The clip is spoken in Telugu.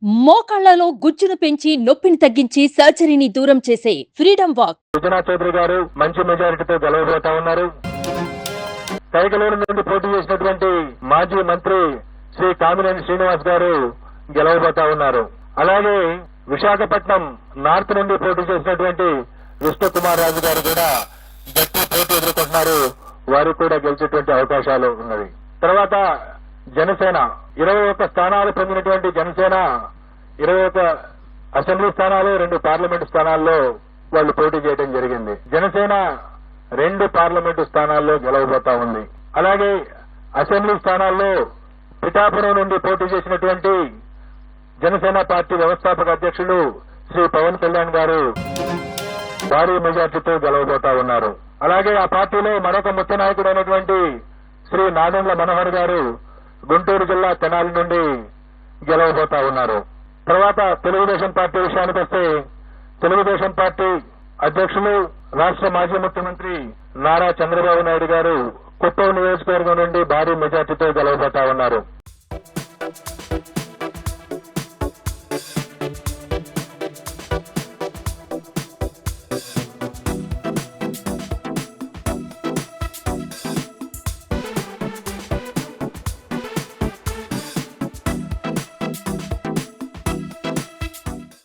మోకాళ్లలో గుజ్జును పెంచి నొప్పిని తగ్గించి సర్జరీని దూరం చేసే ఫ్రీడమ్ వాక్. సుజనా చౌదరి గారు మంచి మెజారిటీతో గెలవబోతా ఉన్నారు. కైకలూరు నుండి పోటీ చేసినటువంటి మాజీ మంత్రి శ్రీ కామినేని శ్రీనివాస్ గారు గెలవబోతా ఉన్నారు. అలాగే విశాఖపట్నం నార్త్ నుండి పోటీ చేసినటువంటి విష్ణు కుమార్ రాజు గారు కూడా గట్టి పోటీ ఎదుర్కొంటున్నారు. వారు కూడా గెలిచేటువంటి అవకాశాలు ఉన్నవి. తర్వాత జనసేన 21 స్థానాలు పొందినటువంటి జనసేన 21 అసెంబ్లీ స్థానాలు, 2 పార్లమెంటు స్థానాల్లో వాళ్ళు పోటీ చేయడం జరిగింది. జనసేన 2 పార్లమెంటు స్థానాల్లో గెలవబోతా ఉంది. అలాగే అసెంబ్లీ స్థానాల్లో పిఠాపురం నుండి పోటీ చేసినటువంటి జనసేన పార్టీ వ్యవస్థాపక అధ్యక్షులు శ్రీ పవన్ కళ్యాణ్ గారు భారీ మెజార్టీతో గెలవబోతా ఉన్నారు. అలాగే ఆ పార్టీలో మరొక ముఖ్య నాయకుడు అయినటువంటి శ్రీ నాదెండ్ల మనోహర్ గారు గుంటూరు జిల్లా తెనాలి నుండి గెలవబోతా ఉన్నారు. తర్వాత తెలుగుదేశం పార్టీ విషయానికి వస్తే తెలుగుదేశం పార్టీ అధ్యక్షులు రాష్ట్ర మాజీ ముఖ్యమంత్రి నారా చంద్రబాబు నాయుడు గారు కుప్పం నియోజకవర్గం నుండి భారీ మెజార్టీతో గెలవబోతా ఉన్నారు.